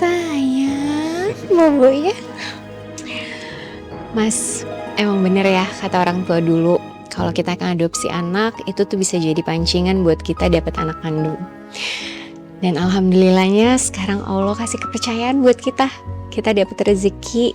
sayang, bobo ya. Mas, emang bener ya kata orang tua dulu, kalau kita akan adopsi anak, itu tuh bisa jadi pancingan buat kita dapat anak kandung. Dan alhamdulillahnya sekarang Allah kasih kepercayaan buat kita. Kita dapat rezeki,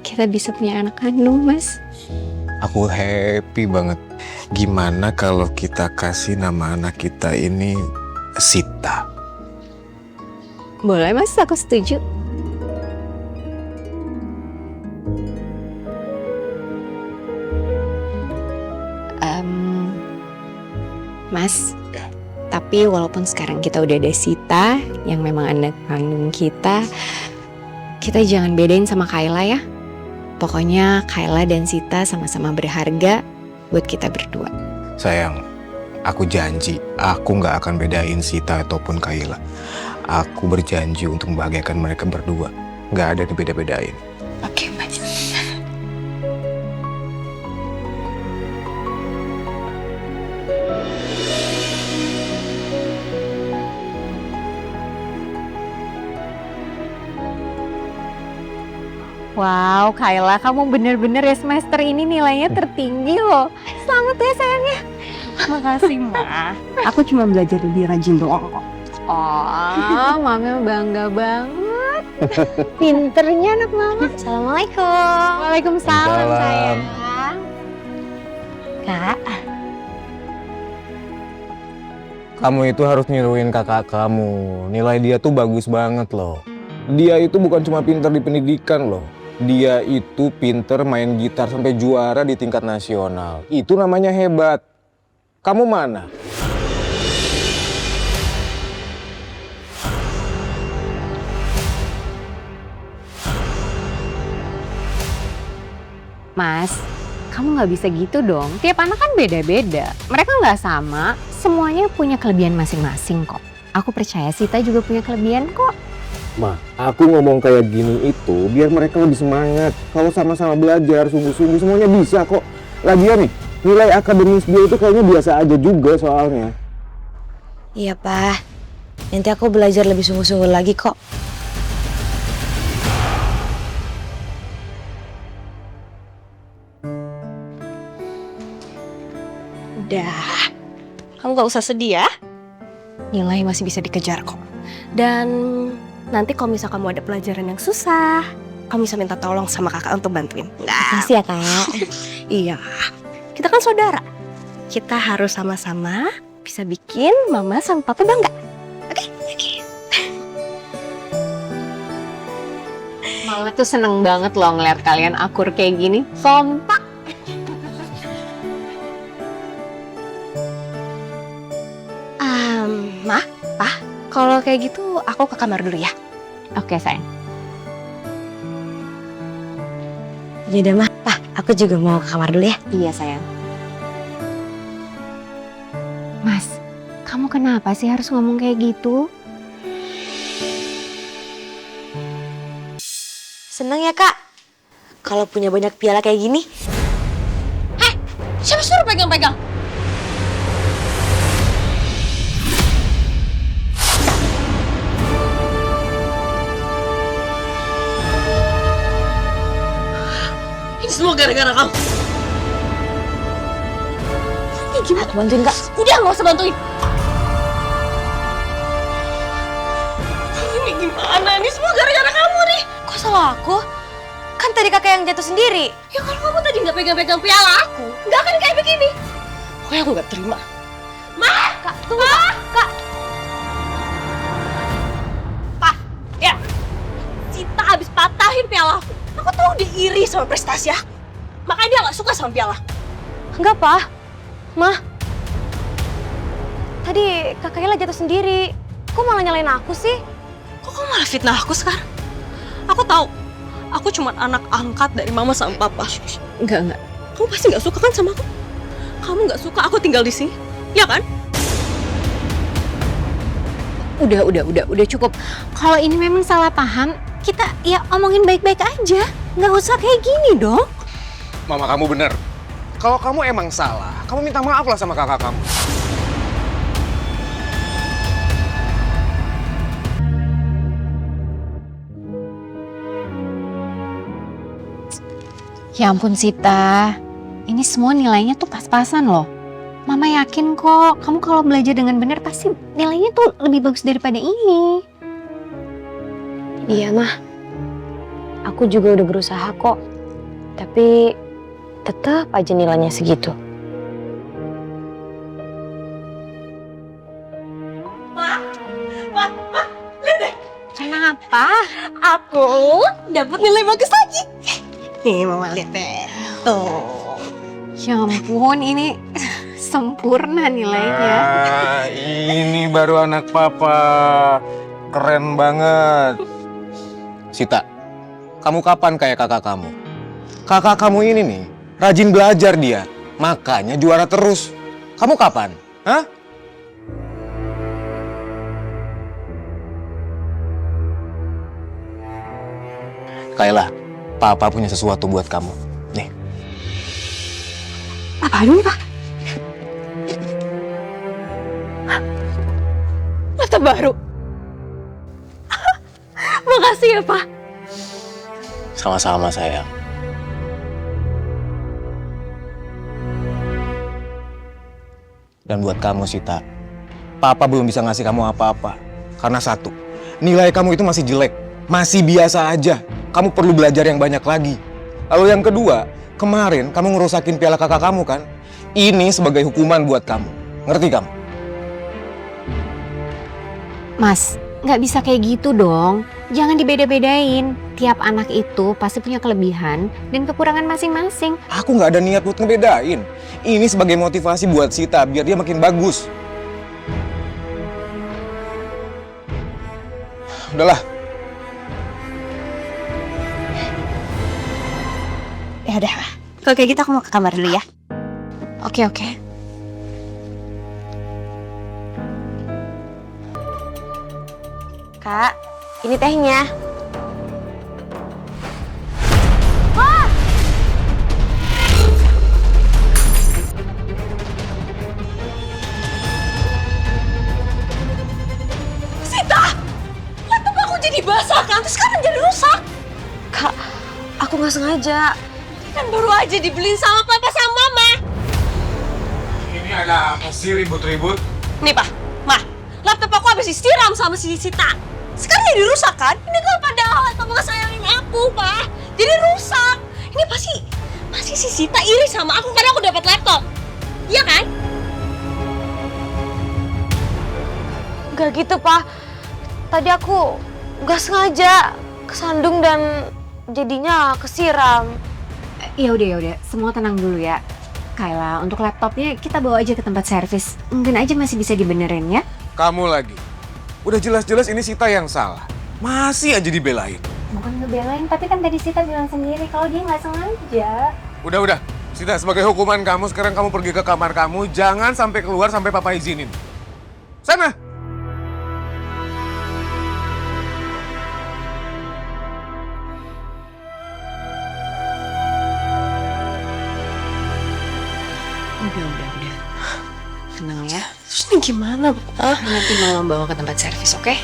kita bisa punya anak kandung, Mas. Aku happy banget. Gimana kalau kita kasih nama anak kita ini Sita? Boleh, Mas, aku setuju. Mas, tapi walaupun sekarang kita udah ada Sita yang memang anak kandung kita jangan bedain sama Kayla ya. Pokoknya Kayla dan Sita sama-sama berharga buat kita berdua. Sayang, aku janji aku nggak akan bedain Sita ataupun Kayla. Aku berjanji untuk membahagiakan mereka berdua. Nggak ada yang beda-bedain. Oke, Mas. Wow, Kayla, kamu bener-bener ya semester ini nilainya tertinggi loh. Selamat ya sayangnya. Makasih, Ma. Aku cuma belajar lebih rajin doang kok. Oh, Mama bangga banget. Pinternya anak Mama. Assalamualaikum. Waalaikumsalam sayang. Kak, Kamu itu harus niruin kakak kamu. Nilai dia tuh bagus banget loh. Dia itu bukan cuma pinter di pendidikan loh. Dia itu pinter main gitar sampai juara di tingkat nasional. Itu namanya hebat. Kamu mana? Mas, kamu nggak bisa gitu dong. Tiap anak kan beda-beda. Mereka nggak sama. Semuanya punya kelebihan masing-masing kok. Aku percaya Sita juga punya kelebihan kok. Ma, aku ngomong kayak gini itu biar mereka lebih semangat. Kalau sama-sama belajar, sungguh-sungguh semuanya bisa kok. Lagian nih, nilai akademis dia itu kayaknya biasa aja juga soalnya. Iya, Pak. Nanti aku belajar lebih sungguh-sungguh lagi kok. udah. Kamu gak usah sedih ya. Nilai masih bisa dikejar kok. Dan nanti kalau misal kamu ada pelajaran yang susah, kamu bisa minta tolong sama kakak untuk bantuin. Makasih ya, Kak. Iya, kita kan saudara. Kita harus sama-sama bisa bikin mama sama papa bangga. Oke? Mama tuh seneng banget loh ngeliat kalian akur kayak gini. Kompak. Ma, Pa, kalau kayak gitu aku ke kamar dulu ya. Oke, sayang. Yaudah, Mah. Pak, aku juga mau ke kamar dulu ya. Iya, sayang. Mas, kamu kenapa sih harus ngomong kayak gitu? Seneng ya, Kak? Kalau punya banyak piala kayak gini. Siapa suruh pegang-pegang? Ini semua gara-gara kamu. Ini gimana? Aku bantuin, Kak. Udah, nggak usah bantuin. Ini gimana? Ini semua gara-gara kamu nih. Kok salah aku? Kan tadi kakak yang jatuh sendiri. Ya kalau kamu tadi nggak pegang-pegang piala aku, nggak akan kayak begini. Pokoknya aku nggak terima. Kak, tunggu, Kak. Kak. Pak, ya. Sita habis patahin piala aku. Aku tahu dia iri sama prestasi aku. Makanya dia nggak suka sama piala. Enggak, Pak. Mah. Tadi kakaknya jatuh sendiri. Kok malah nyalain aku sih? Kok kamu malah fitnah aku sekarang? Aku tahu. Aku cuma anak angkat dari mama sama papa. Enggak. Kamu pasti nggak suka kan sama aku? Kamu nggak suka aku tinggal di sini, ya kan? Udah cukup. Kalau ini memang salah paham, kita ya omongin baik-baik aja. Nggak usah kayak gini dong. Mama kamu bener. Kalau kamu emang salah, kamu minta maaf lah sama kakak kamu. Ya ampun Sita, ini semua nilainya tuh pas-pasan loh. Mama yakin kok, kamu kalau belajar dengan benar pasti nilainya tuh lebih bagus daripada ini. Iya mah, aku juga udah berusaha kok. Tapi tetap aja nilainya segitu. Kenapa? Aku dapat nilai bagus lagi. Nih mama lihat deh. Tuh. Ya ampun, ini sempurna nilainya. Ah, ini baru anak papa. Keren banget. Sita, kamu kapan kayak kakak kamu? Kakak kamu ini nih, rajin belajar dia. Makanya juara terus. Kamu kapan? Hah? Kayla, papa punya sesuatu buat kamu. Nih. Apa ini Pak? Laptop baru. Makasih ya Pak. Sama-sama sayang. Dan buat kamu Sita, papa belum bisa ngasih kamu apa-apa. Karena satu, nilai kamu itu masih jelek, masih biasa aja. Kamu perlu belajar yang banyak lagi. Lalu yang kedua, kemarin kamu ngerusakin piala kakak kamu kan? Ini sebagai hukuman buat kamu. Ngerti kamu? Mas, nggak bisa kayak gitu dong. Jangan dibeda-bedain. Tiap anak itu pasti punya kelebihan dan kekurangan masing-masing. Aku nggak ada niat buat ngebedain. Ini sebagai motivasi buat Sita biar dia makin bagus. Udahlah. Ya udah. Kalau kayak gitu aku mau ke kamar dulu ya. Oke. Kak, ini tehnya. Laptop aku jadi basah kan, terus sekarang jadi rusak. Kak, aku nggak sengaja. Kan baru aja dibeliin sama papa sama mama. Ini ada apa sih ribut-ribut? Nih Pak, Mah, laptop aku habis disiram sama si Sita. Sekarang jadi rusak kan? Ini kan padahal laptop nggak sayangin aku, Pak. Jadi rusak. Ini pasti si Sita iri sama aku karena aku dapat laptop. Iya kan? Gak gitu, Pak. Tadi aku nggak sengaja kesandung dan jadinya kesiram. Ya udah, semua tenang dulu ya. Kayla, untuk laptopnya kita bawa aja ke tempat servis. Mungkin aja masih bisa dibenerin ya. Kamu lagi. Udah jelas-jelas ini Sita yang salah. Masih aja dibelain. Bukan ngebelain, tapi kan tadi Sita bilang sendiri kalau dia nggak sengaja. Udah. Sita, sebagai hukuman kamu, sekarang kamu pergi ke kamar kamu. Jangan sampai keluar sampai papa izinin. Sana! Udah. Tenang ya. Terus ini gimana, Bu? Nanti mama bawa ke tempat servis, oke?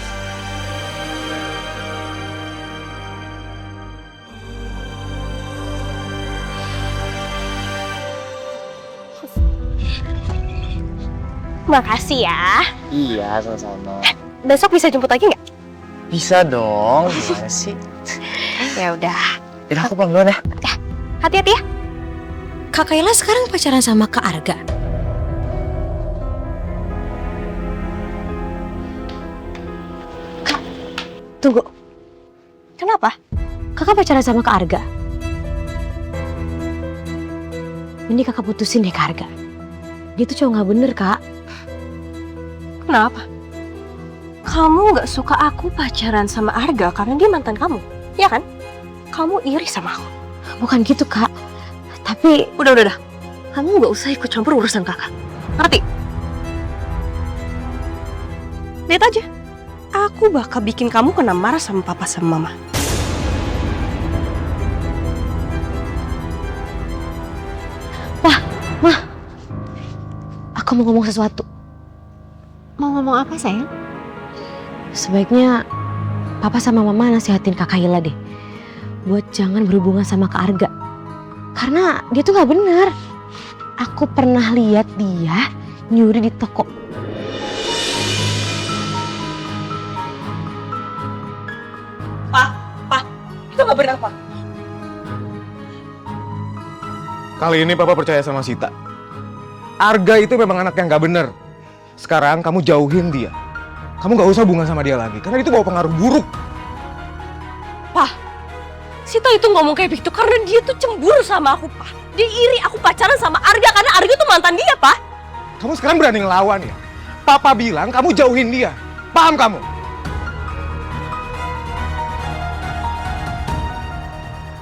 Makasih ya. Iya, sama-sama. Besok bisa jemput lagi nggak? Bisa dong, gimana sih? Ya udah. Ya aku pulang duluan ya. Hati-hati ya. Kak Kayla sekarang pacaran sama Kak Arga. Kak, tunggu. Kenapa? Kakak pacaran sama Kak Arga. Ini kakak putusin deh Kak Arga. Dia tuh cowok nggak bener, Kak. Kenapa? Kamu nggak suka aku pacaran sama Arga karena dia mantan kamu, ya kan? Kamu iri sama aku. Bukan gitu, Kak. Tapi Udah. Kamu nggak usah ikut campur urusan kakak. Ngerti? Lihat aja. Aku bakal bikin kamu kena marah sama papa sama mama. aku mau ngomong sesuatu. Mau ngomong apa sayang? Sebaiknya Papa sama Mama nasihatin Kak Kayla deh. Buat jangan berhubungan sama Kak Arga. Karena dia tuh gak bener. Aku pernah lihat dia nyuri di toko. Itu gak benar, Pak. Kali ini Papa percaya sama Sita. Arga itu memang anak yang gak bener. Sekarang kamu jauhin dia. Kamu gak usah hubungan sama dia lagi, karena itu bawa pengaruh buruk. Sita itu ngomong kayak begitu karena dia tuh cemburu sama aku, Pak. Dia iri aku pacaran sama Arga karena Arga tuh mantan dia, Pak. Kamu sekarang berani ngelawan ya? Papa bilang kamu jauhin dia. Paham kamu?